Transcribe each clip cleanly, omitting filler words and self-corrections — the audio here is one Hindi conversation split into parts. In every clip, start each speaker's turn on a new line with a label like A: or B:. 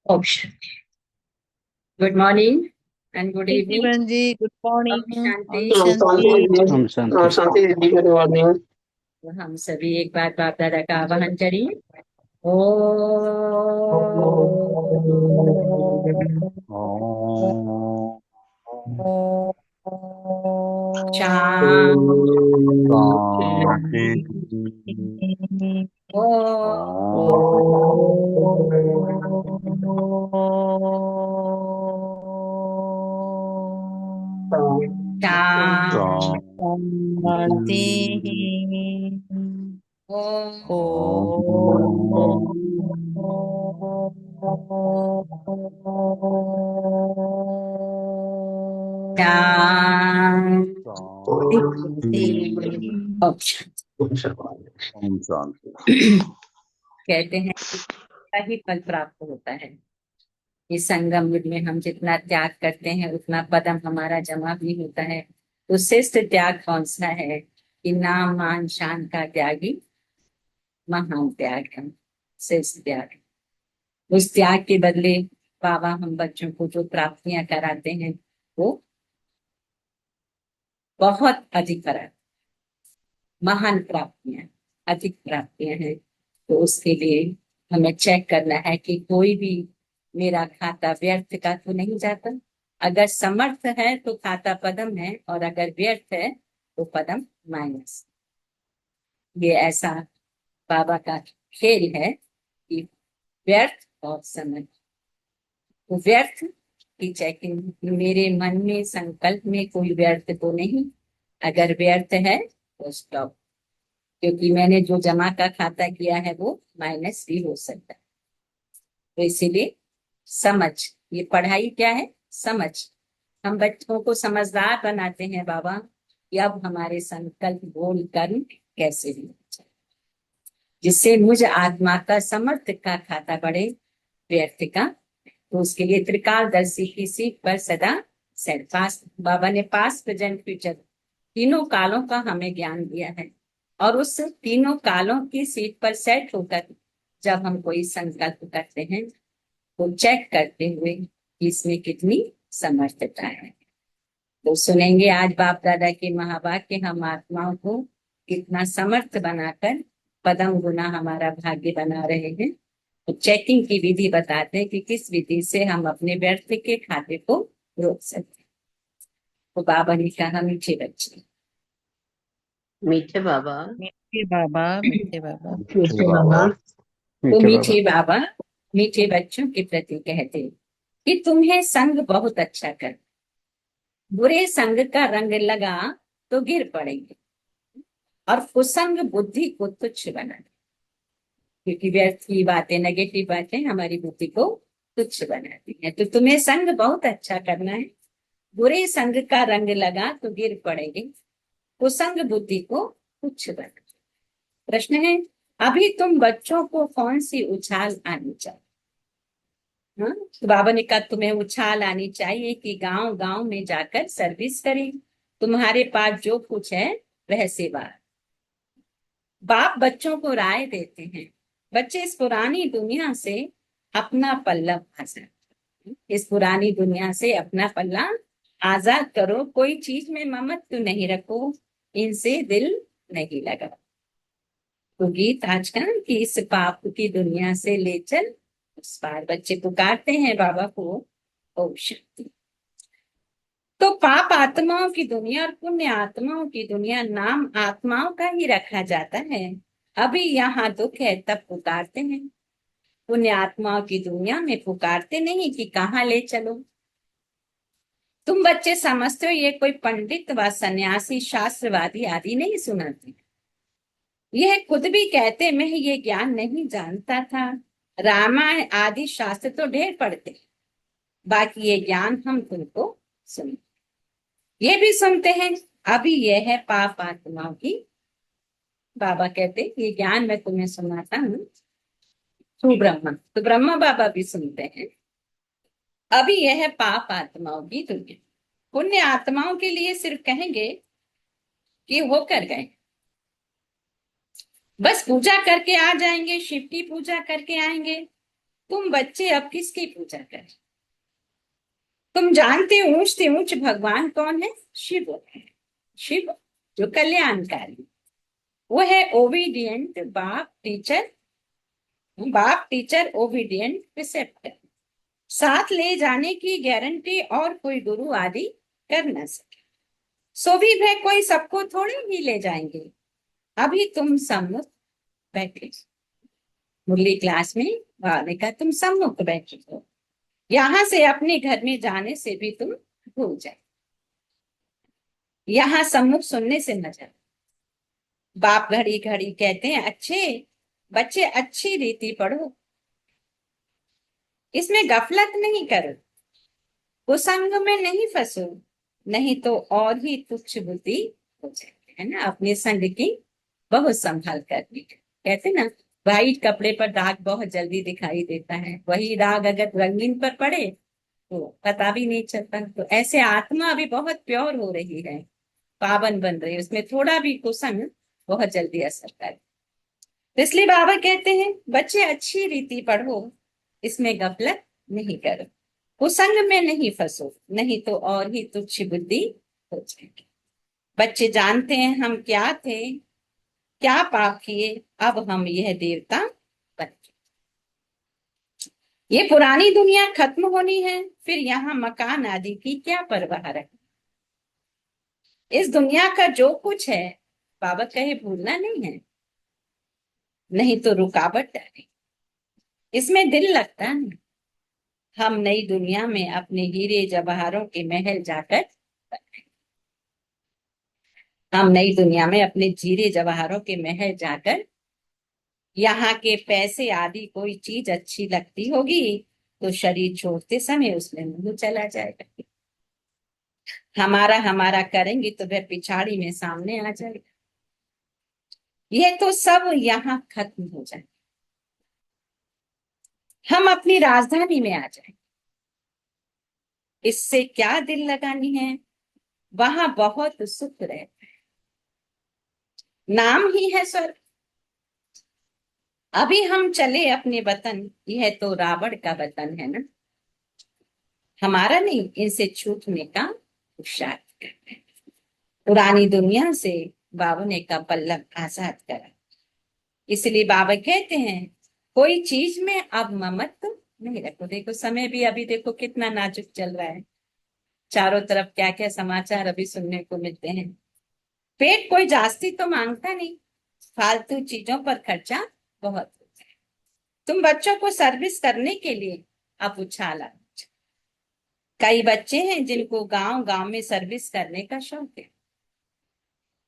A: Option. Good morning and good evening.
B: Simran ji, good
A: ओम
B: मॉर्निंग।
A: शांति।
B: ओम शांति।
C: हम शांति दीदी गुड मॉर्निंग।
A: तो हम सभी एक बार बाप दादा का आवाहन करिए। ओ
C: ओम
A: शांति।
C: शांति।
A: ओ शांति।
B: शांति।
A: ओ शांति। ऑप्शन।
C: ओम शांति।
A: कहते हैं का ही फल प्राप्त होता है। इस संगम युग में हम जितना त्याग करते हैं उतना पदम हमारा जमा भी होता है। तो श्रेष्ठ त्याग कौन सा है कि नाम मान शान का त्यागी महान त्याग है। श्रेष्ठ त्याग। उस त्याग के बदले बाबा हम बच्चों को जो प्राप्तियां कराते हैं वो बहुत अधिक करा, महान प्राप्तियां, अधिक प्राप्तियां हैं। तो उसके लिए हमें चेक करना है कि कोई भी मेरा खाता व्यर्थ का तो नहीं जाता। अगर समर्थ है तो खाता पदम है, और अगर व्यर्थ है तो पदम माइनस। ये ऐसा बाबा का खेल है कि व्यर्थ और समर्थ। तो व्यर्थ की चेकिंग, मेरे मन में संकल्प में कोई व्यर्थ तो नहीं। अगर व्यर्थ है तो स्टॉप, क्योंकि मैंने जो जमा का खाता किया है वो माइनस भी हो सकता है। तो इसीलिए समझ, ये पढ़ाई क्या है? समझ। हम बच्चों को समझदार बनाते हैं बाबा कि अब हमारे संकल्प बोल कर्म कैसे भी हो जाए, जिससे मुझ आत्मा का समर्थ का खाता बढ़े, व्यर्थ का। तो उसके लिए त्रिकालदर्शी की सीट पर सदा सेट फास्ट। बाबा ने पास्ट प्रेजेंट फ्यूचर तीनों कालों का हमें ज्ञान दिया है, और उस तीनों कालों की सीट पर सेट होकर जब हम कोई संकल्प करते हैं तो चेक करते हुए कि इसमें कितनी समर्थता है। तो सुनेंगे आज बाप दादा के महावाक्य, हम आत्माओं को कितना समर्थ बनाकर पदम गुना हमारा भाग्य बना रहे हैं। तो चेकिंग की विधि बताते हैं कि किस विधि से हम अपने व्यर्थ के खाते को रोक सकते हैं। तो बाबा ने कहा, मीठे बच्चे,
D: मीठे बाबा।
B: मीठे बाबा, मीठे बाबा।
C: मीठे बाबा।
A: तो
C: मीठे बाबा।
A: मीठे बाबा मीठे बच्चों के प्रति कहते हैं कि तुम्हें संग बहुत अच्छा कर, बुरे संग का रंग लगा तो गिर पड़ेंगे, और कुसंग बुद्धि को तुच्छ बना दे। क्योंकि व्यर्थ की बातें, नेगेटिव बातें हमारी बुद्धि को तुच्छ बनाती हैं। तो तुम्हें संग बहुत अच्छा करना है। बुरे संग का रंग लगा तो गिर पड़ेंगे, कुसंग बुद्धि को तुच्छ बना। प्रश्न है, अभी तुम बच्चों को कौन सी उछाल आनी चाहिए? हाँ? तो बाबा ने कहा तुम्हें उछाल आनी चाहिए कि गांव गांव में जाकर सर्विस करें। तुम्हारे पास जो कुछ है वह सेवा। बाप बच्चों को राय देते हैं, बच्चे इस पुरानी दुनिया से अपना पल्ला आजाद, इस पुरानी दुनिया से अपना पल्ला आजाद करो। कोई चीज में ममत्व नहीं रखो, इनसे दिल नहीं लगा। तो गीत आज का कि इस पाप की दुनिया से ले चल उस पार। बच्चे पुकारते हैं बाबा को, ओम शक्ति। तो पाप आत्माओं की दुनिया और पुण्य आत्माओं की दुनिया नाम आत्माओं का ही रखा जाता है। अभी यहाँ दुख है तब पुकारते हैं, पुण्य आत्माओं की दुनिया में पुकारते नहीं कि कहाँ ले चलो। तुम बच्चे समझते हो ये कोई पंडित व सन्यासी शास्त्रवादी आदि नहीं सुनाते। यह खुद भी कहते मैं ये ज्ञान नहीं जानता था। रामायण आदि शास्त्र तो ढेर पढ़ते, बाकी ये ज्ञान हम तुमको सुन, ये भी सुनते हैं। अभी यह है पाप आत्माओं की। बाबा कहते ये ज्ञान मैं तुम्हें सुनाता हूँ, तू ब्रह्मा। तो ब्रह्मा बाबा भी सुनते हैं। अभी यह है पाप आत्माओं की दुनिया। पुण्य आत्माओं के लिए सिर्फ कहेंगे कि होकर गए, बस पूजा करके आ जाएंगे, शिव की पूजा करके आएंगे। तुम बच्चे अब किसकी पूजा करें? तुम जानते ऊंच से ऊंच भगवान कौन है? शिव है। शिव जो कल्याणकारी, वो है ओबीडियंट बाप टीचर ओबीडियंट प्रिसेप्टर। साथ ले जाने की गारंटी और कोई गुरु आदि कर न सके। सो भी है कोई सबको थोड़ी ही ले जाएंगे। अभी तुम सम्मुख बैठे, मुरली क्लास में वाले का तुम सम्मुख बैठे हो। यहां से अपने घर में जाने से भी तुम भूल जाए। यहां सम्मुख सुनने से न जाए। बाप घड़ी घड़ी कहते हैं अच्छे बच्चे अच्छी रीति पढ़ो, इसमें गफलत नहीं करो, कुसंग में नहीं फंसो, नहीं तो और ही तुच्छ बुद्धि हो जाएगी, है ना। अपने संग की बहुत संभाल करनी। कहते ना, वाइट कपड़े पर दाग बहुत जल्दी दिखाई देता है, वही दाग अगर रंगीन पर पड़े तो पता भी नहीं चलता। तो ऐसे आत्मा अभी बहुत प्योर हो रही है, पावन बन रही है, उसमें थोड़ा भी कुसंग बहुत जल्दी असर करे। तो इसलिए बाबा कहते हैं बच्चे अच्छी रीति पढ़ो, इसमें गफलत नहीं करो, कुसंग में नहीं फंसो, नहीं तो और ही तुच्छ बुद्धि हो जाएगी। बच्चे जानते हैं हम क्या थे, क्या पाप किए, अब हम यह देवता बन गए। ये पुरानी दुनिया खत्म होनी है, फिर यहाँ मकान आदि की क्या परवाह रखनी। इस दुनिया का जो कुछ है बाबा कहे भूलना नहीं है, नहीं तो रुकावट डाले, इसमें दिल लगता नहीं। हम नई दुनिया में अपने हीरे जवाहरों के महल जाकर, हम नई दुनिया में अपने हीरे जवाहरों के महल जाकर, यहाँ के पैसे आदि कोई चीज अच्छी लगती होगी तो शरीर छोड़ते समय उसमें मुंह चला जाएगा। हमारा हमारा करेंगे तो वह पिछाड़ी में सामने आ जाएगा। यह तो सब यहाँ खत्म हो जाए, हम अपनी राजधानी में आ जाए। इससे क्या दिल लगानी है, वहां बहुत सुख रहता है, नाम ही है स्वर्ग। अभी हम चले अपने वतन, यह तो रावण का वतन है ना, हमारा नहीं। इनसे छूटने का पुरुषार्थ करते हैं। पुरानी दुनिया से बाबा ने का पल्लव आजाद करा। इसलिए बाबा कहते हैं कोई चीज में अब ममत्व नहीं रखो। देखो समय भी अभी देखो कितना नाजुक चल रहा है, चारों तरफ क्या क्या समाचार अभी सुनने को मिलते हैं। पेट कोई जास्ती तो मांगता नहीं, फालतू चीजों पर खर्चा बहुत होता है। तुम बच्चों को सर्विस करने के लिए अब उछाला। कई बच्चे हैं जिनको गांव गांव में सर्विस करने का शौक है,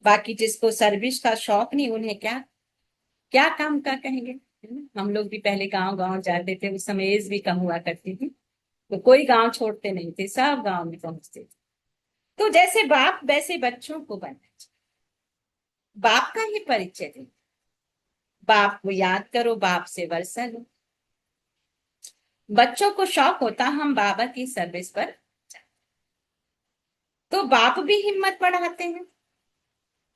A: बाकी जिसको सर्विस का शौक नहीं उन्हें क्या क्या काम का कहेंगे, है ना? हम लोग भी पहले गांव गांव जाते थे, उस समय एज भी कम हुआ करती थी, तो कोई गांव छोड़ते नहीं थे, सब गांव में पहुंचते थे। तो जैसे बाप वैसे बच्चों को बनना चाहिए, बाप का ही परिचय दे, बाप को याद करो, बाप से वर्षा लो। बच्चों को शौक होता हम बाबा की सर्विस पर जाएं। तो बाप भी हिम्मत बढ़ाते हैं,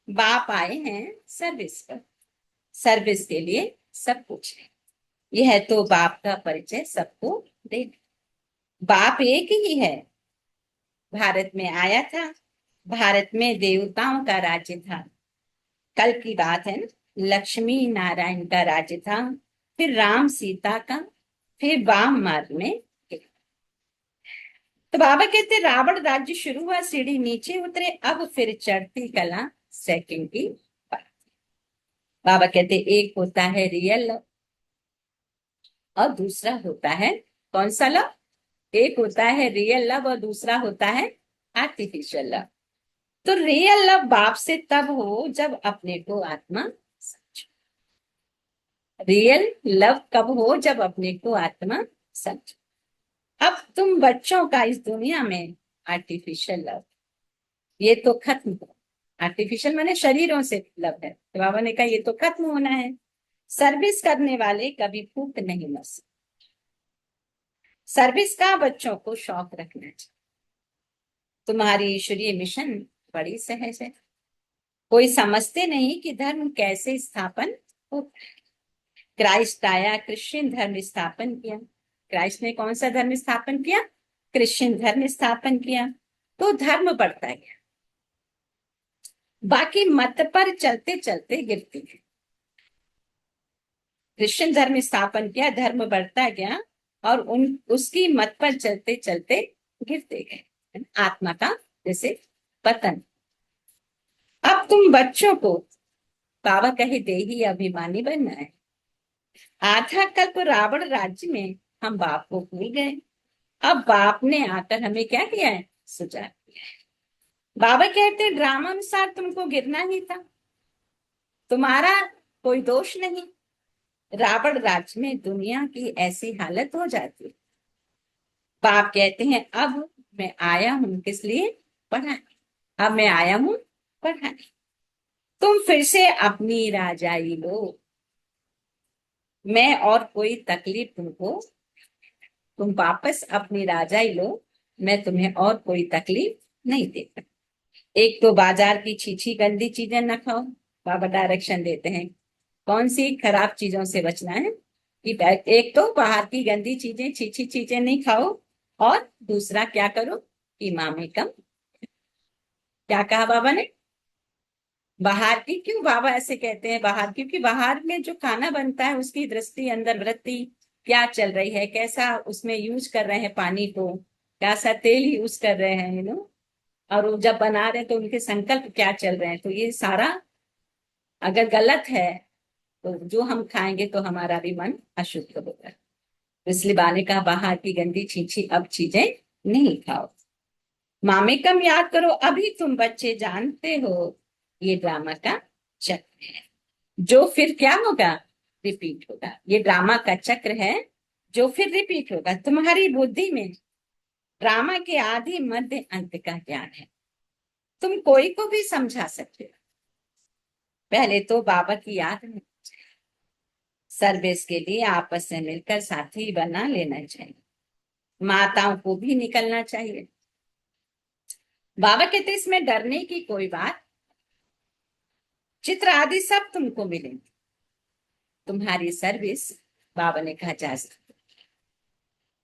A: बाप आए हैं सर्विस पर, सर्विस के लिए सब कुछ है। यह तो बाप का परिचय सबको दे। बाप एक ही है, भारत में आया था, भारत में देवताओं का राज्य था। कल की बात है ना, लक्ष्मी नारायण का राज्य था, फिर राम सीता का, फिर वाम मार्ग में। तो बाबा कहते रावण राज्य शुरू हुआ, सीढ़ी नीचे उतरे, अब फिर चढ़ती कला सेकंड की बात। बाबा कहते एक होता है रियल लव और दूसरा होता है कौन सा लव? एक होता है रियल लव और दूसरा होता है आर्टिफिशियल लव। तो रियल लव बाप से तब हो जब अपने को आत्मा समझो। रियल लव कब हो? जब अपने को आत्मा समझो। अब तुम बच्चों का इस दुनिया में आर्टिफिशियल लव, ये तो खत्म हो। आर्टिफिशियल माने शरीरों से लव है, तो बाबा ने कहा ये तो खत्म होना है। सर्विस करने वाले कभी भूख नहीं मर सकते। सर्विस का बच्चों को शौक रखना चाहिए। तुम्हारी ईश्वरीय मिशन बड़ी सहज है, कोई समझते नहीं कि धर्म कैसे स्थापन होता है। क्राइस्ट आया, क्रिश्चियन धर्म स्थापन किया, क्राइस्ट ने कौन सा धर्म स्थापन किया? क्रिश्चियन धर्म स्थापन किया। तो धर्म बढ़ता गया, बाकी मत पर चलते चलते गिरती है। क्रिश्चियन धर्म स्थापन किया, धर्म बढ़ता गया और उसकी मत पर चलते चलते गिरते गए, आत्मा का जैसे पतन। अब तुम बच्चों को बाबा कहे देही अभिमानी बनना है। आधा कल्प रावण राज्य में हम बाप को भूल गए, अब बाप ने आकर हमें क्या किया है? सुझाव दिया है। बाबा कहते हैं ड्रामा अनुसार तुमको गिरना ही था, तुम्हारा कोई दोष नहीं। रावण राज्य में दुनिया की ऐसी हालत हो जाती है। बाप कहते हैं अब मैं आया हूं किस लिए? पढ़ाने। अब मैं आया हूं पढ़ाने। तुम फिर से अपनी राजाई लो, मैं और कोई तकलीफ तुमको, तुम वापस अपनी राजाई लो, मैं तुम्हें और कोई तकलीफ नहीं देता। एक तो बाजार की छीछी गंदी चीजें न खाओ, बाबा डायरेक्शन देते हैं कौन सी खराब चीजों से बचना है। कि एक तो बाहर की गंदी चीजें, छीछी चीजें नहीं खाओ, और दूसरा क्या करो? कि मामे कम। क्या कहा बाबा ने? बाहर की, क्यों बाबा ऐसे कहते हैं बाहर? क्योंकि बाहर में जो खाना बनता है उसकी दृष्टि, अंदर वृत्ति क्या चल रही है, कैसा उसमें यूज कर रहे हैं पानी को, कैसा तेल यूज कर रहे हैं और वो जब बना रहे हैं तो उनके संकल्प क्या चल रहे हैं। तो ये सारा अगर गलत है तो जो हम खाएंगे तो हमारा भी मन अशुद्ध होगा। इसलिए बाबा ने कहा बाहर की गंदी छीछी अब चीजें नहीं खाओ, मामे कम याद करो। अभी तुम बच्चे जानते हो ये ड्रामा का चक्र है, जो फिर क्या होगा? रिपीट होगा। ये ड्रामा का चक्र है जो फिर रिपीट होगा। तुम्हारी बुद्धि में ड्रामा के आदि मध्य अंत का ज्ञान है, तुम कोई को भी समझा सकते हो। पहले तो बाबा की याद में सर्विस के लिए आपस में मिलकर साथी बना लेना चाहिए। माताओं को भी निकलना चाहिए। बाबा कहते इसमें डरने की कोई बात, चित्र आदि सब तुमको मिलेंगे, तुम्हारी सर्विस बाबा ने कहा जा सकती।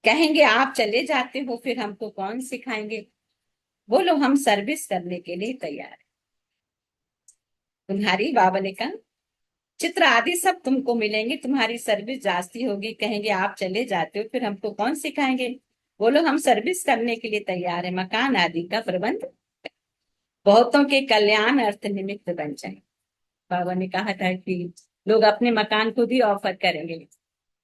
A: कहेंगे आप चले जाते हो फिर हमको कौन सिखाएंगे? बोलो हम सर्विस करने के लिए तैयार है। तुम्हारी, बाबा ने कहा, चित्र आदि सब तुमको मिलेंगे, तुम्हारी सर्विस जास्ती होगी। कहेंगे आप चले जाते हो फिर हमको कौन सिखाएंगे? बोलो हम सर्विस करने के लिए तैयार है। मकान आदि का प्रबंध, बहुतों के कल्याण अर्थ निमित्त बन जाए। बाबा ने कहा था कि लोग अपने मकान को भी ऑफर करेंगे,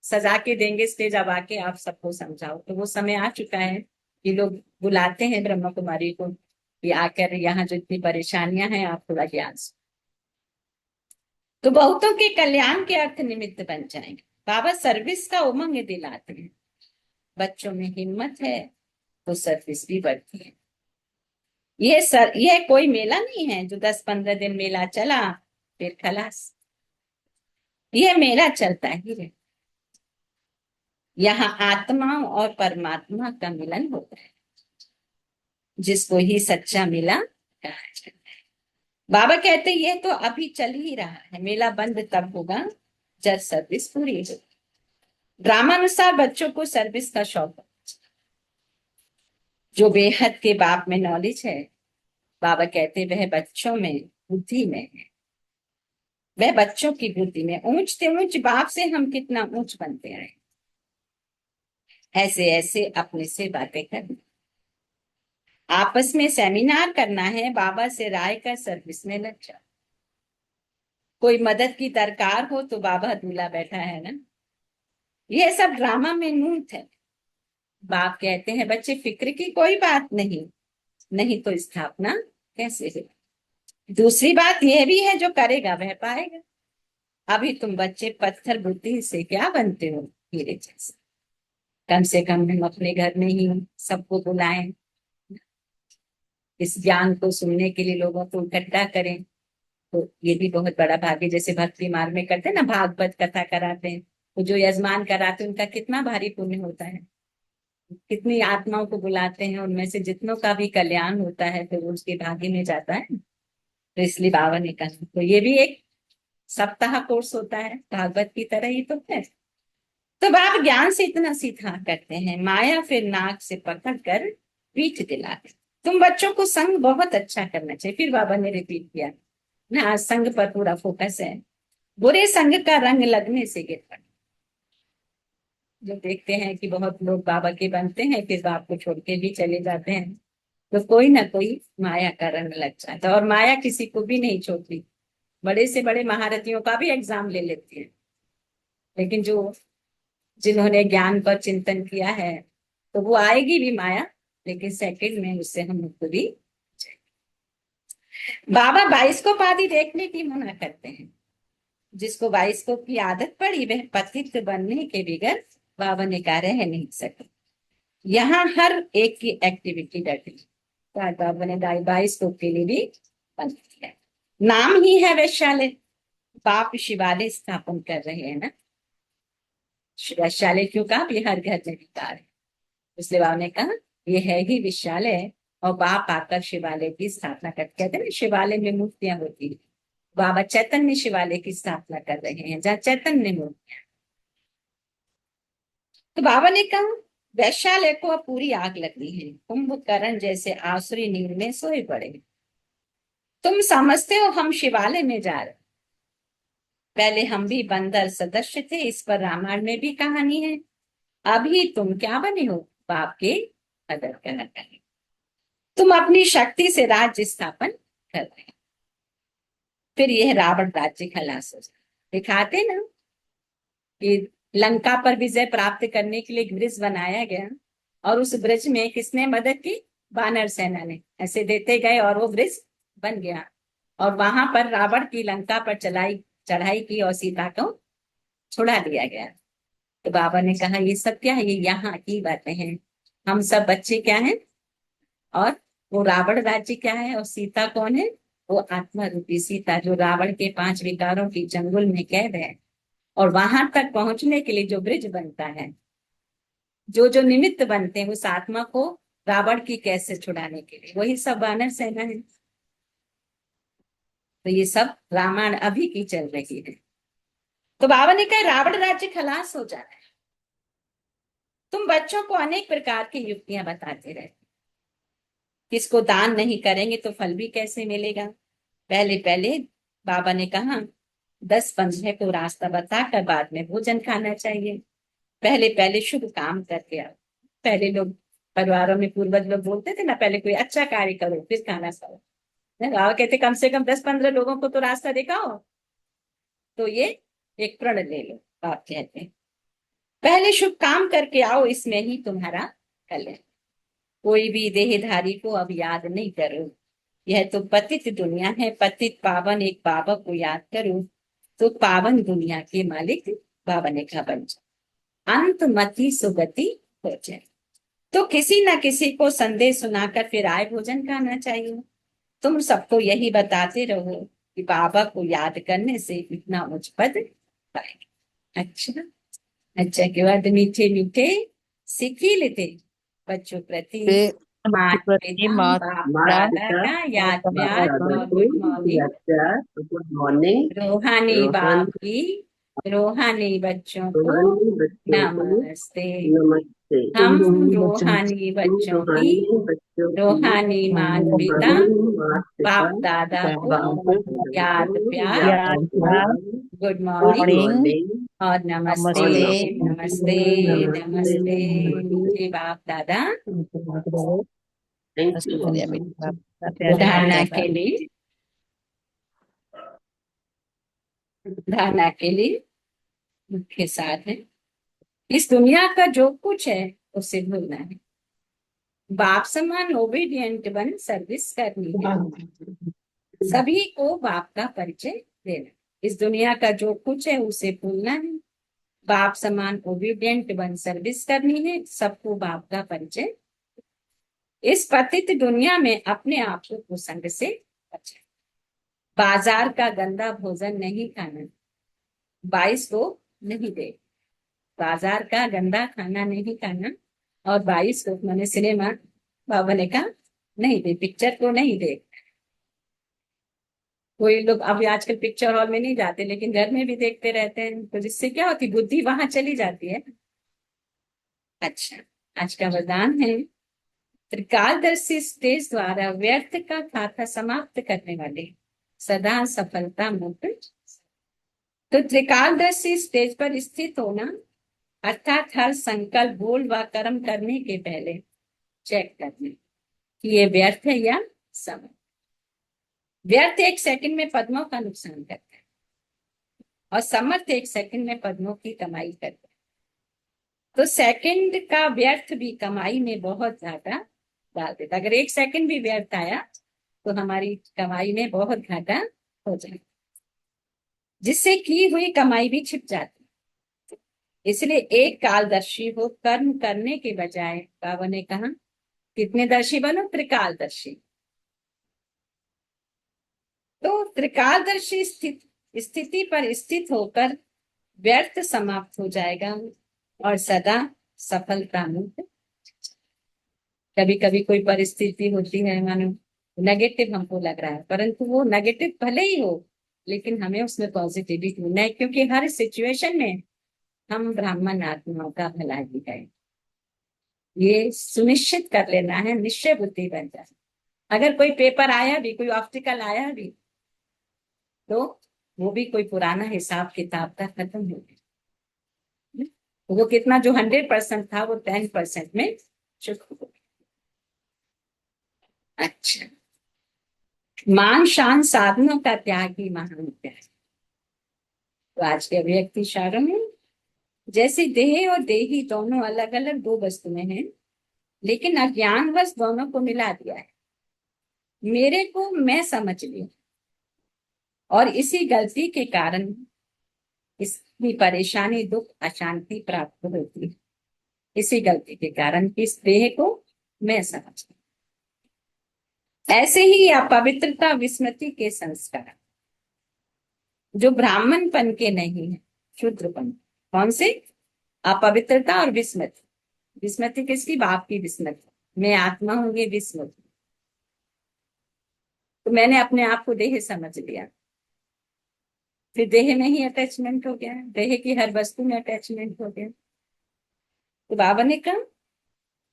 A: सजा के देंगे स्टेज, अब आके आप सबको समझाओ। तो वो समय आ चुका है कि लोग बुलाते हैं ब्रह्मा कुमारी को कि आकर यहाँ जो इतनी परेशानियां हैं आप थोड़ा ज्ञान। तो बहुतों के कल्याण के अर्थ निमित्त बन जाएंगे। बाबा सर्विस का उमंग दिलाते हैं। बच्चों में हिम्मत है तो सर्विस भी बढ़ती है। यह कोई मेला नहीं है जो 10-15 दिन मेला चला फिर खलास। यह मेला चलता ही रहे। यहाँ आत्मा और परमात्मा का मिलन होता है, जिसको ही सच्चा मेला कहा जाता है। बाबा कहते ये तो अभी चल ही रहा है, मेला बंद तब होगा जब सर्विस पूरी होगी। ड्रामानुसार बच्चों को सर्विस का शौक है। जो बेहद के बाप में नॉलेज है, बाबा कहते वह बच्चों में बुद्धि में है। वह बच्चों की बुद्धि में। ऊंचते ऊंच बाप से हम कितना ऊंच बनते रहे, ऐसे ऐसे अपने से बातें करना, आपस में सेमिनार करना है, बाबा से राय कर सर्विस में लग जाओ। कोई मदद की दरकार हो तो बाबा दूल्हा बैठा है ना। यह सब ड्रामा में नूत है। बाप कहते हैं बच्चे फिक्र की कोई बात नहीं, नहीं तो स्थापना कैसे है। दूसरी बात यह भी है जो करेगा वह पाएगा। अभी तुम बच्चे पत्थर बुद्धि से क्या बनते हो? हीरे जैसे। कम से कम हम अपने घर में ही सबको बुलाएं, इस ज्ञान को सुनने के लिए लोगों को इकट्ठा करें, तो ये भी बहुत बड़ा भाग्य। जैसे भक्ति मार्ग में करते हैं ना, भागवत कथा कराते हैं, तो जो यजमान कराते हैं उनका कितना भारी पुण्य होता है। कितनी आत्माओं को बुलाते हैं, उनमें से जितनों का भी कल्याण होता है फिर उसके भाग्य में जाता है। तो इसलिए बाबा ने कहा तो ये भी एक सप्ताह कोर्स होता है, भागवत की तरह ही तो है। तो बाप ज्ञान से इतना सीधा करते हैं, माया फिर नाक से पकड़कर पीठ दिलाते। तुम बच्चों को संग बहुत अच्छा करना चाहिए। फिर बाबा ने रिपीट किया ना, आज संग पर पूरा फोकस है। बुरे संग का रंग लगने से गिर पड़े। जो देखते हैं कि बहुत लोग बाबा के बनते हैं फिर बाप को छोड़ के भी चले जाते हैं, तो कोई ना कोई माया का रंग लग जाता है। और माया किसी को भी नहीं छोड़ती, बड़े से बड़े महारथियों का भी एग्जाम ले लेती है, लेकिन जो जिन्होंने ज्ञान पर चिंतन किया है तो वो आएगी भी माया, लेकिन सेकंड में उससे हम मुक्त भी। बाबा बाइस्कोप आदि देखने की मना करते हैं। जिसको बाइस्कोप की आदत पड़ी वह पतित बनने के बगैर बाबा ने कहा रह नहीं सकते। यहाँ हर एक की एक्टिविटी डटी, बाबा ने बाइस्कोप के लिए भी बंद किया। नाम ही है वैश्यालय, बाप शिवालय स्थापन कर रहे हैं ना। वैश्यालय क्यों कहा? ये हर घर में विकार है, इसलिए बाबा ने कहा ये है ही विश्यालय। और बाप आकर शिवालय की स्थापना करते, कहते हैं शिवालय में मूर्तियां होती है, बाबा चैतन्य शिवालय की स्थापना कर रहे हैं जहाँ चैतन्य मूर्तियां। तो बाबा ने कहा वैश्यालय को अब पूरी आग लगी है, कुंभकर्ण जैसे आसुरी नींद में सोए पड़े। तुम समझते हो हम शिवालय में जा रहे, पहले हम भी बंदर सदस्य थे, इस पर रामायण में भी कहानी है। अभी तुम क्या बने हो? बाप के अदर करना करें। तुम अपनी शक्ति से राज्य स्थापन कर रहे हैं। फिर यह रावण राज्य खलास हो जाए। दिखाते ना कि लंका पर विजय प्राप्त करने के लिए एक ब्रिज बनाया गया, और उस ब्रिज में किसने मदद की? वानर सेना ने ऐसे देते गए और वो ब्रिज बन गया। और वहां पर रावण की लंका पर चढ़ाई की और सीता को छुड़ा दिया गया। तो बाबा ने कहा ये सब क्या है? ये यहाँ की बातें हैं। हम सब बच्चे क्या हैं, और वो रावण राज्य क्या है, और सीता कौन है? वो आत्मा रूपी सीता, जो रावण के 5 विकारों की चंगुल में कैद है। और वहां तक पहुंचने के लिए जो ब्रिज बनता है, जो जो निमित्त बनते हैं उस आत्मा को रावण की कैद से छुड़ाने के लिए, वही सब वानर सेना है। तो ये सब रामायण अभी की चल रही है। तो बाबा ने कहा रावण राज्य खलास हो जाना है। तुम बच्चों को अनेक प्रकार की युक्तियां बताते रहे, किसको दान नहीं करेंगे तो फल भी कैसे मिलेगा। पहले पहले बाबा ने कहा 10-15 को रास्ता बताकर बाद में भोजन खाना चाहिए। पहले पहले शुभ काम करके आओ। पहले लोग परिवारों में पूर्वज लोग बोलते थे ना, पहले कोई अच्छा कार्य करो फिर खाना खाओ। बाबा कहते कम से कम 10-15 लोगों को तो रास्ता दिखाओ। तो ये एक प्रण ले लो, आप कहते हैं पहले शुभ काम करके आओ, इसमें ही तुम्हारा कल्याण। कोई भी देहधारी को अब याद नहीं करो, यह तो पतित दुनिया है। पतित पावन एक बाबा को याद करो तो पावन दुनिया के मालिक बाबा ने कहा बन जाओ, अंत मति सुगति हो जाए। तो किसी न किसी को संदेश सुनाकर फिर आए भोजन खाना चाहिए। तुम सबको यही बताते रहो कि बाबा को याद करने से इतना उच्च पद पाएंगे। अच्छा अच्छा, के बाद मीठे मीठे सीखी लेते बच्चों प्रति माता
B: प्रति
A: पिता
B: मात
A: बाप
D: माता
A: दादा
D: पिता
A: का याद प्यार
D: दादा
A: और
D: को
A: गुड मॉर्निंग।
D: याद प्यार, गुड मॉर्निंग।
A: रूहानी बाप
D: रोहन
A: की रूहानी बच्चों को
D: रूहानी बच्चों को
A: नमस्ते।
D: नमस्ते।
A: हम
B: बच्चों
A: रूहानी
D: हम
A: बच्चों की
D: रूहानी बच्चों की
A: रूहानी मात पिता
D: रूहानी माता पिता
A: बाप दादा को
D: बाप दादा
A: याद
D: को
A: प्यार
D: याद प्यार,
A: गुड
D: गुड
A: मॉर्निंग
D: मॉर्निंग
A: और नमस्ते।
D: और
A: नमस्ते
D: नमस्ते।
A: नमस्ते मीठे बाप दादा।
D: Thank you.
A: धारणा के लिए धारणा के लिए मुख्य साथ है, इस दुनिया का जो कुछ है उसे भूलना है। बाप समान ओबीडियंट बन सर्विस करनी है। सभी को बाप का परिचय देना। इस दुनिया का जो कुछ है उसे भूलना है। बाप समान ओबीडियंट बन सर्विस करनी है। सबको बाप का परिचय। इस पतित दुनिया में अपने आप को कुसंग से बचाए। बाजार का गंदा भोजन नहीं खाना। 22 को नहीं दे, बाजार का गंदा खाना नहीं खाना। और 22 को मैंने सिनेमा बाबा ने कहा नहीं दे, पिक्चर को नहीं दे। कोई लोग अभी आजकल पिक्चर हॉल में नहीं जाते, लेकिन घर में भी देखते रहते हैं, तो जिससे क्या होती, बुद्धि वहां चली जाती है। अच्छा, आज का वरदान है, त्रिकालदर्शी स्टेज द्वारा व्यर्थ का खाता समाप्त करने वाले सदा सफलता मुक्त। तो त्रिकालदर्शी स्टेज पर स्थित होना अर्थात हर संकल्प बोल व कर्म करने के पहले चेक करना कि ये व्यर्थ है या समय। व्यर्थ 1 सेकंड में पद्मों का नुकसान करता है और समर्थ 1 सेकंड में पद्मों की कमाई करता है। तो सेकंड का व्यर्थ भी कमाई में बहुत घाटा डाल देता। अगर 1 सेकंड भी व्यर्थ आया तो हमारी कमाई में बहुत घाटा हो जाएगा, जिससे की हुई कमाई भी छिप जाती है। इसलिए एक कालदर्शी हो, कर्म करने के बजाय बाबा ने कहा कितने दर्शी बनो, त्रिकालदर्शी। तो त्रिकालदर्शी स्थिति पर स्थित होकर व्यर्थ समाप्त हो जाएगा और सदा सफलता मुक्त। कभी कभी कोई परिस्थिति होती है, मानो नेगेटिव हमको लग रहा है, परंतु वो नेगेटिव भले ही हो, लेकिन हमें उसमें पॉजिटिविटी ढूंढना है, क्योंकि हर सिचुएशन में हम ब्राह्मण आत्माओं का भलाई है, ये सुनिश्चित कर लेना है, निश्चय बुद्धि बन जाए। अगर कोई पेपर आया भी, कोई ऑब्स्टिकल आया भी, तो वो भी कोई पुराना हिसाब किताब का खत्म हो गया। वो कितना, जो 100% था वो 10% में शिफ्ट हो गया। अच्छा, मान शान साधनों का त्याग ही महान त्याग। तो आज के अभिव्यक्ति इशारों में, जैसे देह और देही दोनों अलग अलग दो वस्तुएं हैं, लेकिन अज्ञानवश दोनों को मिला दिया है। मेरे को मैं समझ लिया और इसी गलती के कारण इसकी परेशानी, दुख, अशांति प्राप्त होती है। इसी गलती के कारण इस देह को मैं समझ लिया। ऐसे ही अपवित्रता विस्मृति के संस्कार जो ब्राह्मणपन के नहीं है, शूद्रपन। कौन से? अपवित्रता और विस्मृति। विस्मृति किसकी? बाप की विस्मृति, मैं आत्मा हूं, ये विस्मृति। तो मैंने अपने आप को देह समझ लिया, फिर देह में ही अटैचमेंट हो गया, देह की हर वस्तु में अटैचमेंट हो गया। तो बाबा ने कहा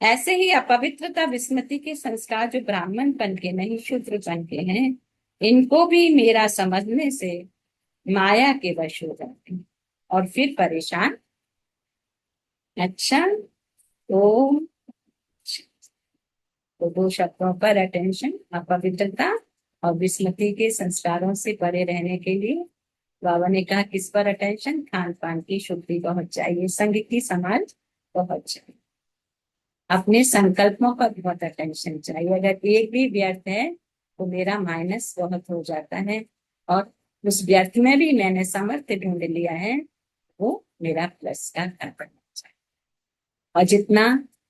A: ऐसे ही अपवित्रता विस्मृति के संस्कार जो ब्राह्मणपन के नहीं, शूद्रपन के हैं, इनको भी मेरा समझने से माया के वश हो जाते हैं और फिर परेशान। अच्छा, तो दो शब्दों पर अटेंशन, अपवित्रता और विस्मृति के संस्कारों से परे रहने के लिए बाबा ने कहा किस पर अटेंशन? खान पान की शुद्धि बहुत चाहिए, संग की संभाल बहुत चाहिए, अपने संकल्पों पर बहुत अटेंशन चाहिए। अगर एक भी व्यर्थ है तो मेरा माइनस बहुत हो जाता है, और उस व्यर्थ में भी मैंने समर्थ ढूंढ लिया है, वो मेरा प्लस का कारण हो जाए। और जितना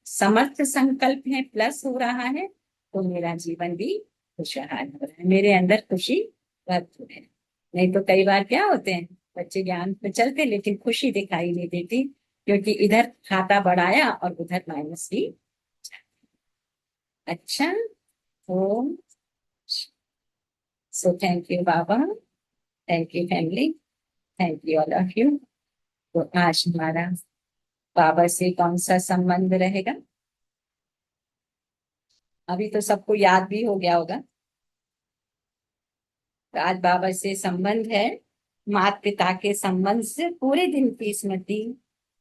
A: समर्थ संकल्प है प्लस हो रहा है, तो मेरा जीवन भी खुशहाल हो रहा है, मेरे अंदर खुशी भरपूर है। नहीं तो कई बार क्या होते हैं, बच्चे ज्ञान पे चलते लेकिन खुशी दिखाई नहीं देती, क्योंकि इधर खाता बढ़ाया और उधर माइनस भी। अच्छा, तो सो thank you Baba, thank you family, thank you all of you. तो आज हमारा बाबा से कौन सा संबंध रहेगा? अभी तो सबको याद भी हो गया होगा। तो आज बाबा से संबंध है माता पिता के संबंध से पूरे दिन की स्मृति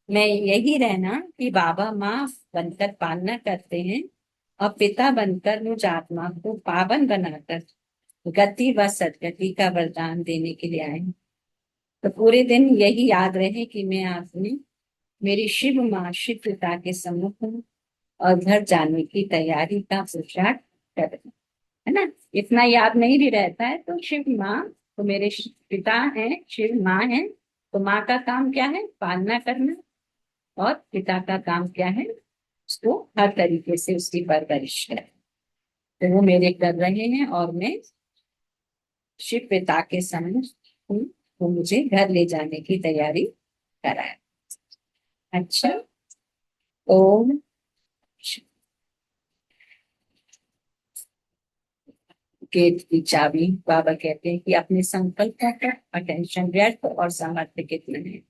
A: में यही रहना कि बाबा माँ बनकर पालना करते हैं और पिता बनकर मुझ आत्मा को पावन बनाकर गति व सदगति का वरदान देने के लिए आए हैं। तो पूरे दिन यही याद रहे कि मैं आपने मेरी शिव माँ शिव पिता के सम्मुख हूँ और घर जाने की तैयारी का पुरुषार्थ कर रही हूँ, है ना। इतना याद नहीं भी रहता है तो शिव माँ तो मेरे पिता हैं, शिव माँ है, तो माँ का काम क्या है? पालना करना, और पिता का काम क्या है? उसको हर तरीके से उसकी परवरिश करना। तो वो मेरे कर रहे हैं और मैं शिव पिता के सम्मुख हूँ, वो मुझे घर ले जाने की तैयारी कराए। अच्छा, ओम गेट की चाबी बाबा कहते हैं कि अपने संकल्पों का अटेंशन व्यर्थ और सामर्थ्य कितने हैं।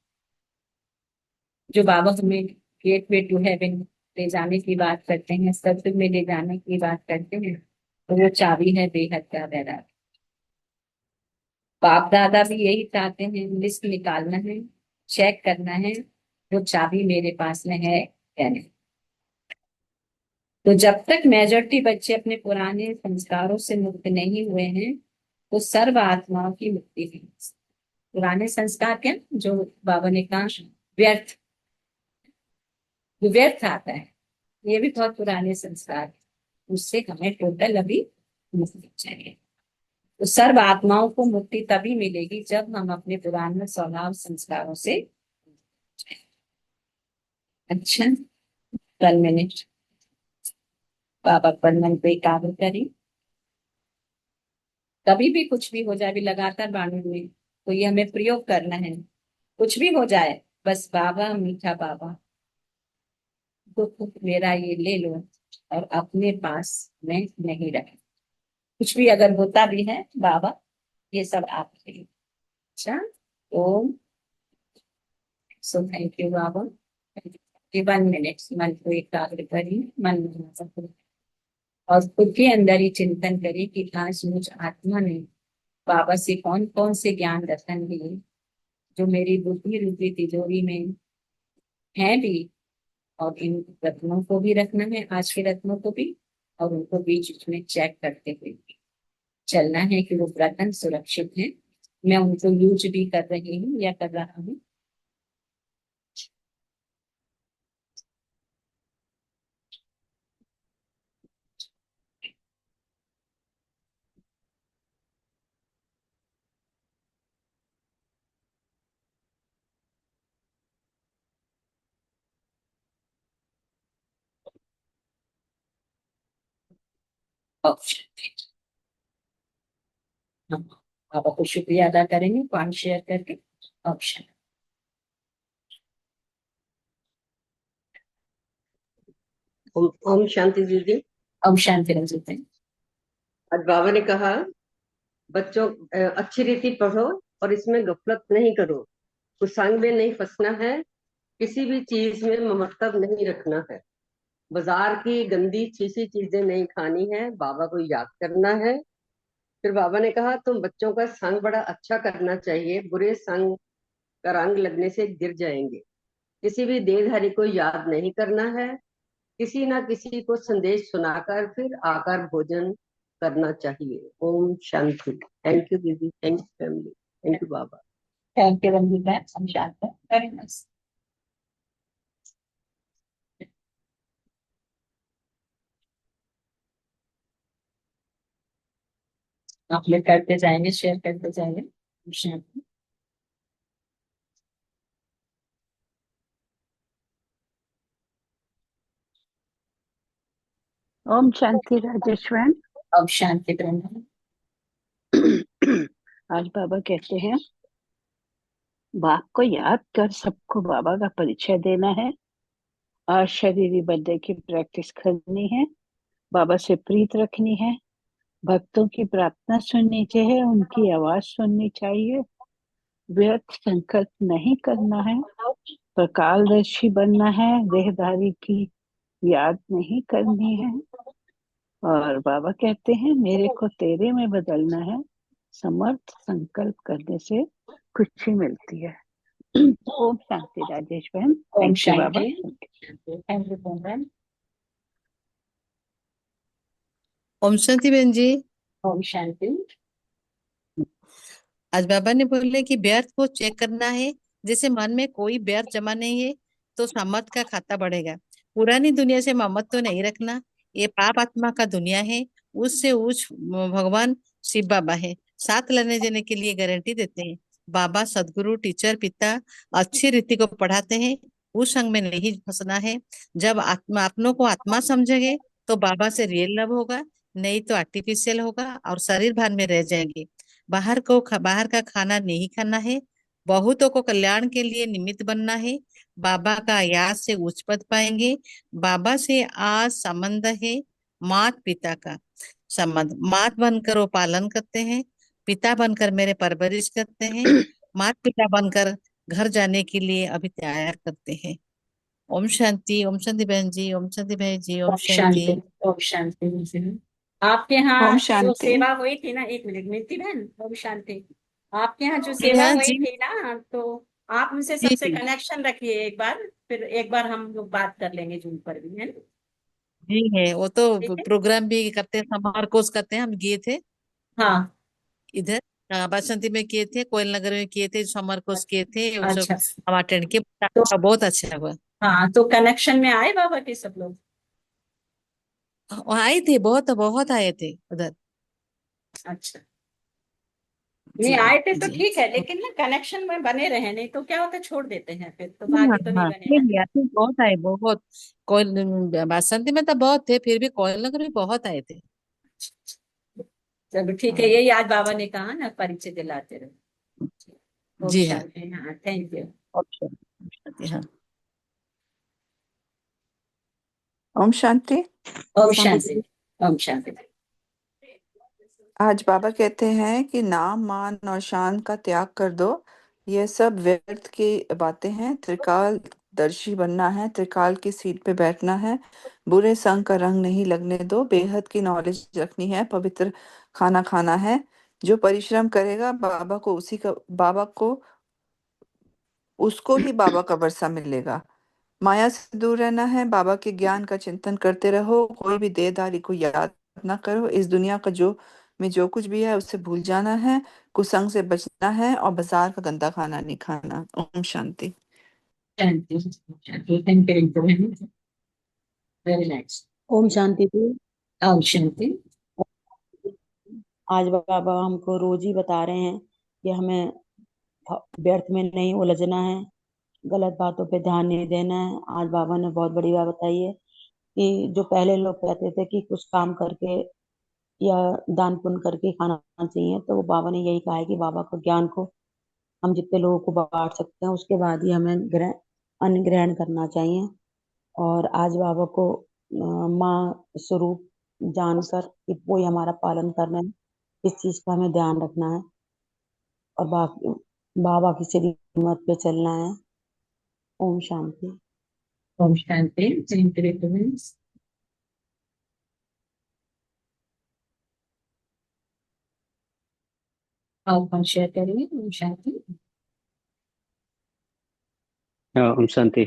A: जो बाबा हमें गेट वे टू हेवन ले जाने की बात करते हैं, सत्य में ले जाने की बात करते हैं, तो वो चाबी है बेहद का वैराग। बाप दादा भी यही चाहते हैं, लिस्ट निकालना है, चेक करना है वो चाबी मेरे पास में है या नहीं। तो जब तक मेजॉरिटी बच्चे अपने पुराने संस्कारों से मुक्त नहीं हुए हैं तो सर्व आत्माओं की मुक्ति है। पुराने संस्कार क्या, जो बाबा ने कहा व्यर्थ, जो व्यर्थ आता है, ये भी बहुत पुराने संस्कार है, उससे हमें टोटल अभी मुक्ति चाहिए। तो सर्व आत्माओं को मुक्ति तभी मिलेगी जब हम अपने पुराने स्वभाव संस्कारों से। अच्छा, कल मैंने बाबा पर मन पे एकाग्र करी, कभी भी कुछ भी हो जाए, अभी लगातार बाणु में, तो ये हमें प्रयोग करना है। कुछ भी हो जाए, बस बाबा मीठा बाबा, दुख मेरा ये ले लो और अपने पास में नहीं रखें। कुछ भी अगर होता भी है, बाबा ये सब आपके लिए। अच्छा, ओम। सो थैंक यू बाबा। 1 मिनट मन को एकाग्र करिए, मन में और खुद के अंदर ही चिंतन करिए कि आज मुझ आत्मा ने बाबा से कौन कौन से ज्ञान रतन लिए जो मेरी बुद्धि रूपी तिजोरी में है भी, और इन रत्नों को भी रखना है, आज के रत्नों को भी, और उनको बीच बीच में चेक करते हुए चलना है कि वो रत्न सुरक्षित है, मैं उनको यूज भी कर रही हूँ या कर रहा हूँ। ऑप्शन, हम बाबा को शुक्रिया अदा करेंगे पॉइंट शेयर करके। ऑप्शन,
D: ओम शांति दीदी।
A: अब शांति रंजित है।
D: आज बाबा ने कहा बच्चों अच्छी रीति पढ़ो और इसमें गफलत नहीं करो, कुसंग में नहीं फंसना है, किसी भी चीज में ममत्व नहीं रखना है, बाजार की गंदी चीसी चीजें नहीं खानी है, बाबा को याद करना है। फिर बाबा ने कहा तुम बच्चों का संग बड़ा अच्छा करना चाहिए, बुरे संग का रंग लगने से गिर जाएंगे, किसी भी देहधारी को याद नहीं करना है, किसी ना किसी को संदेश सुनाकर फिर आकर भोजन करना चाहिए। ओम शांति। थैंक यू दीदी, thank you family, thank you Baba.
A: Thank you Ranjit है, हम शांत है, वेरी नाइस। आप लोग करते जाएंगे, शेयर करते जाएंगे। शांति।
E: ओम शांति राजेश्वर।
A: अब शांति ब्रह्म।
E: आज बाबा कहते हैं बाप को याद कर सबको बाबा का परिचय देना है, आज शरीरी बर्थडे की प्रैक्टिस करनी है, बाबा से प्रीत रखनी है, भक्तों की प्रार्थना सुननी चाहिए, उनकी आवाज सुननी चाहिए, व्यर्थ संकल्प नहीं करना है, प्रकालदर्शी बनना है, देहधारी की याद नहीं करनी है। और बाबा कहते हैं मेरे को तेरे में बदलना है, समर्थ संकल्प करने से खुशी मिलती है। ओम शांति राजेश बहन।
A: ओम
E: थैंक यू बाबा।
A: शांति। थैंक यू बहन।
B: ओम शांति बहन जी।
A: ओम शांति।
B: आज बाबा ने बोले कि व्यर्थ को चेक करना है, जैसे मन में कोई व्यर्थ जमा नहीं है तो सामर्थ का खाता बढ़ेगा। पुरानी दुनिया से ममत्व तो नहीं रखना, ये पाप आत्मा का दुनिया है, उससे उच्च भगवान शिव बाबा है, साथ लेने देने के लिए गारंटी देते हैं। बाबा सदगुरु टीचर पिता अच्छी रीति को पढ़ाते हैं, उस संग में नहीं फंसना है। जब आत्मा अपनों को आत्मा समझेंगे तो बाबा से रियल लव होगा, नहीं तो आर्टिफिशियल होगा और शरीर भान में रह जाएंगे। बाहर का खाना नहीं खाना है, बहुतों को कल्याण के लिए निमित्त बनना है, बाबा का याद से उच्च पद पाएंगे। बाबा से आज संबंध है मात पिता का, संबंध। मात बनकर वो पालन करते हैं, पिता बनकर मेरे परवरिश करते हैं, मात पिता बनकर घर जाने के लिए अभी तैयार करते हैं। ओम शांति बहन जी, ओम शांति बहन जी, ओम
A: ओम
B: शांति।
A: शांति। ओम शांति। आपके
F: ओम
A: यहाँ जो
F: शांति।
A: सेवा हुई थी ना, एक मिनट मिलती बहन, ओम शांति। आपके यहाँ जो
B: जी
A: सेवा
B: हाँ
A: हुई
B: जी।
A: थी ना, तो आप उनसे
B: जी
A: सबसे कनेक्शन रखिए एक बार, फिर एक बार हम लोग बात कर लेंगे जूम पर भी, है ना?
B: जी है, वो तो
A: ठीक है।
B: प्रोग्राम भी करते हैं, समर कोर्स करते हैं, हम गए थे
A: हाँ।
B: इधर बासंती में किए थे, कोयल नगर में किए थे, समर कोर्स किए थे वो सब।
A: अच्छा।
B: हम अटेंड किए,
A: तो
B: बहुत अच्छा हुआ।
A: हाँ, तो कनेक्शन में आए बाबा के सब लोग?
B: वो आए थे, बहुत बहुत आए थे उधर।
A: अच्छा।
B: जी
A: नहीं आए थे तो
B: जी।
A: ठीक है, लेकिन ना कनेक्शन में बने रहे, नहीं तो क्या होता है, छोड़ देते हैं फिर तो
B: हाँ
A: भाग्य तो नहीं
B: हाँ, फिर
A: बनेगा।
B: भी आते बहुत आए, बहुत। कोयल बासंती में तो बहुत थे, फिर भी कोयल नगर में बहुत आए थे।
A: चलो ठीक है,
B: हाँ
A: यही आज बाबा ने कहा ना, परिचय दिलाते रहो। ओम
B: जी हाँ।
A: शांति। हाँ, थैंक यू।
B: अच्छा, हाँ।
F: ओम शांति।
A: ओम
F: शांति
A: शांति।
F: दीदी।
A: ओम शांति।
F: आज बाबा कहते हैं कि नाम मान और शान का त्याग कर दो। ये सब व्यर्थ की बातें हैं। त्रिकाल दर्शी बनना है, त्रिकाल की सीट पे बैठना है, बुरे संग का रंग नहीं लगने दो, बेहद की नॉलेज रखनी है, पवित्र खाना खाना है। जो परिश्रम करेगा बाबा को उसको ही बाबा का वर्षा मिलेगा। माया से दूर रहना है, बाबा के ज्ञान का चिंतन करते रहो, कोई भी देहधारी को याद ना करो। इस दुनिया का जो कुछ भी है उसे भूल जाना है, कुसंग से बचना है और बाजार का गंदा खाना नहीं खाना। ओम शांति।
A: शांति। शांति। Thank you. Very nice.
G: ओम शांति थी।
A: ओम शांति।
G: आज बाबा हमको रोज ही बता रहे हैं कि हमें व्यर्थ में नहीं उलझना है, गलत बातों पे ध्यान नहीं देना है। आज बाबा ने बहुत बड़ी बात बताई है कि जो पहले लोग कहते थे कि कुछ काम करके या दान पुण्य करके खाना चाहिए, तो वो बाबा ने यही कहा है कि बाबा को ज्ञान को हम जितने लोगों को बांट सकते हैं उसके बाद ही हमें अन्न ग्रहण करना चाहिए। और आज बाबा को माँ स्वरूप जानकर कि वो ही हमारा पालन कर रहे हैं, इस चीज का हमें ध्यान रखना है और बाकी बाबा की श्रीमत पे चलना है। ओम शांति।
A: ओम शांति। Thank you. और कौन शेयर करेंगे? ओम शांति।
H: ओम शांति।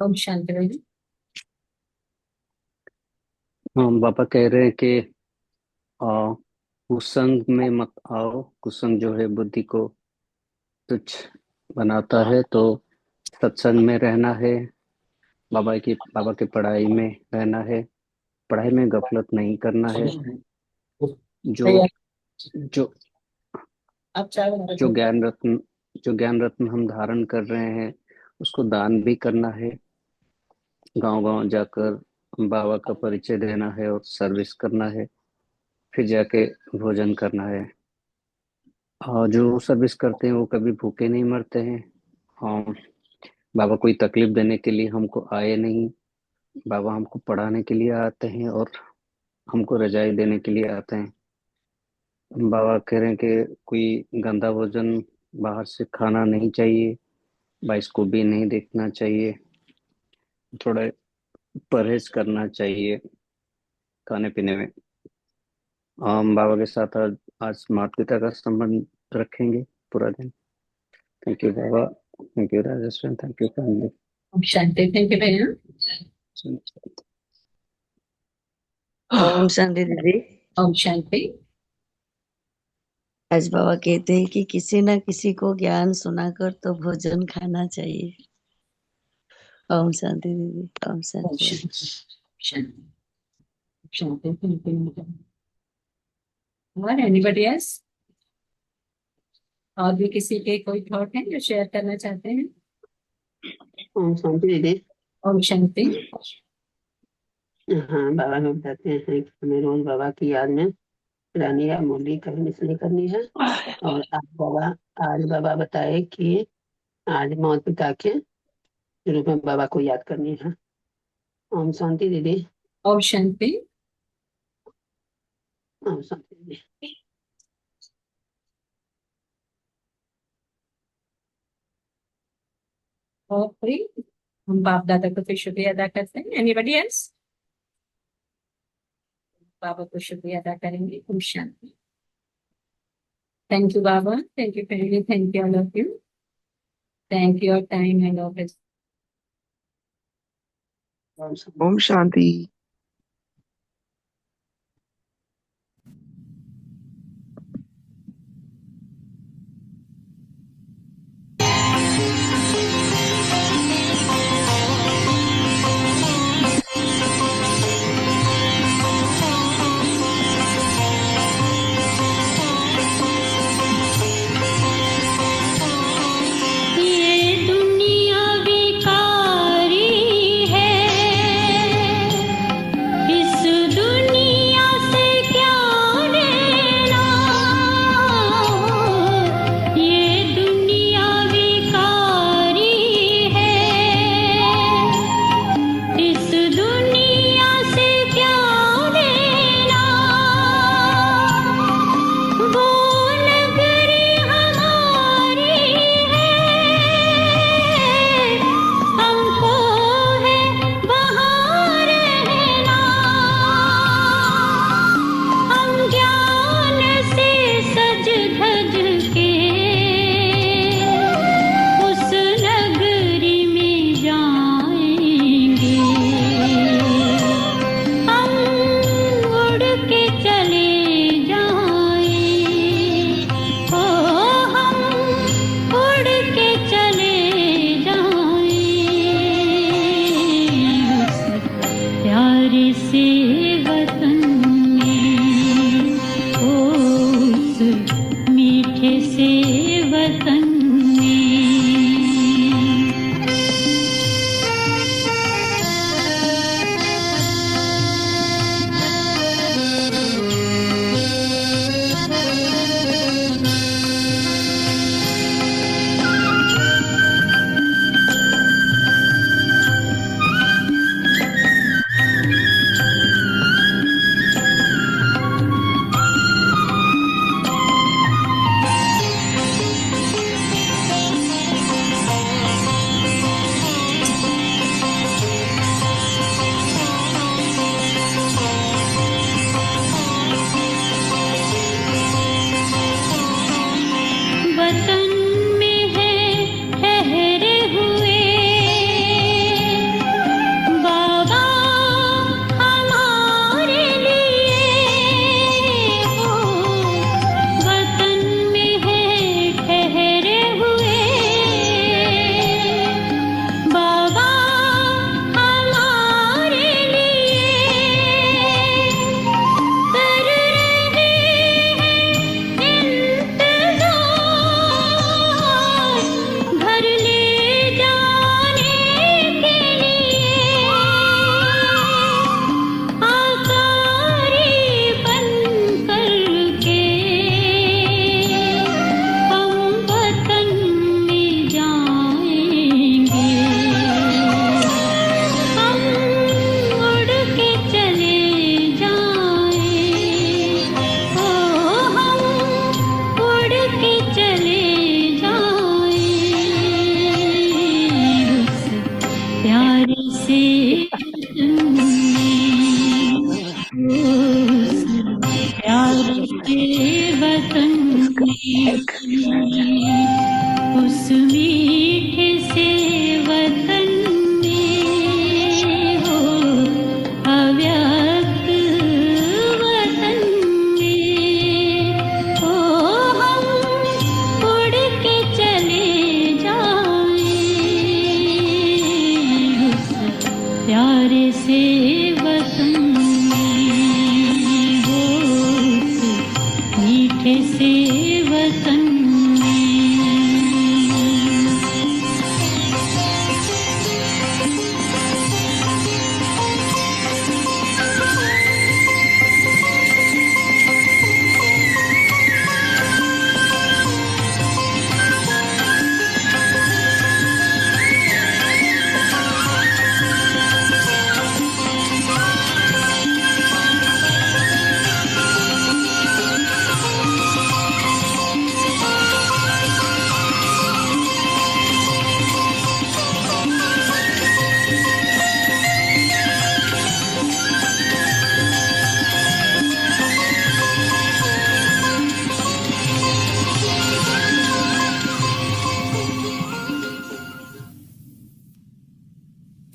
A: ओम शांति।
H: हम बाबा कह रहे हैं कि आ, कुसंग में मत आओ। कुसंग जो है बुद्धि को तुच्छ बनाता है, तो सत्संग में रहना है, बाबा की पढ़ाई में रहना है, पढ़ाई में गफलत नहीं करना है। जो जो
A: अब चाय बना
H: जो
A: रहे थे।
H: ज्ञान रत्न जो ज्ञान रत्न हम धारण कर रहे हैं उसको दान भी करना है, गांव गांव जाकर बाबा का परिचय देना है और सर्विस करना है, फिर जाके भोजन करना है। और जो सर्विस करते हैं वो कभी भूखे नहीं मरते हैं। हाँ, बाबा कोई तकलीफ देने के लिए हमको आए नहीं, बाबा हमको पढ़ाने के लिए आते हैं और हमको रजाई देने के लिए आते हैं। बाबा कह रहे हैं कि कोई गंदा भोजन बाहर से खाना नहीं चाहिए, बाइस्कोप भी नहीं देखना चाहिए, थोड़ा परहेज करना चाहिए खाने पीने में। हम बाबा के साथ आज माता पिता का संबंध रखेंगे पूरा दिन। Thank you Baba, thank you Rajeshwar, thank you family.
A: ओम शांति। थैंक यू भैया।
I: ओम शांति दीदी।
A: ओम शांति।
I: आज बाबा कहते हैं कि किसी न किसी को ज्ञान सुनाकर तो भोजन खाना चाहिए। ओम शांति दीदी। ओम
A: ओम
I: शांति।
A: शांति। शांति। शांति। Thank you. और एनीबडी एल्स? और भी किसी के कोई थॉट है जो शेयर करना चाहते हैं?
D: ओम शांति दीदी।
A: ओम शांति।
D: हाँ, बाबा हम बताते हैं कि हमें रोज बाबा की याद में रानी या मुरली कभी मिस नहीं करनी है। और आज बाबा बताए कि आज मौत पिता के रूप में बाबा को याद करनी है। ओम शांति दीदी।
A: ओम शांति।
D: ओम शांति।
A: और कोई? हम बाप दादा को फिर शुक्रिया अदा करते हैं। Anybody else? बाबा को शुक्रिया अदा करेंगे। ओम शांति। Thank you Baba, thank you family, thank you all of you, thank you your time and of
J: ओम शांति।
K: ये दुनिया विकारी है,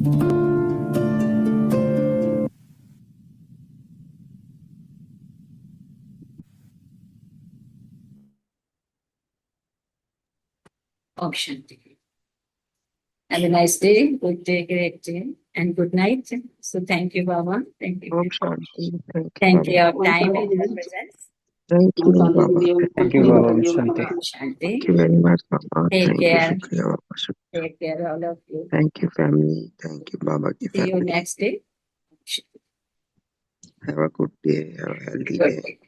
A: Om Shanti. Have a nice day, good day, great day, and good night. So thank you, Baba. Thank you.
J: Om Shanti. Thank you,
A: Thank you
J: Baba.
A: your time and your presence.
J: Thank you, Baba.
H: Thank you, Baba. Om Shanti.
A: Om Shanti.
J: Thank you very much, Baba.
A: Take
J: Thank you,
A: care.
J: Shukriya, Baba. Shukriya.
A: Take care, all of you.
J: Thank you, family. Thank you, Baba ki
A: See you
J: family.
A: next day.
J: Have a good day. Have a healthy
A: Good
J: day.
A: day.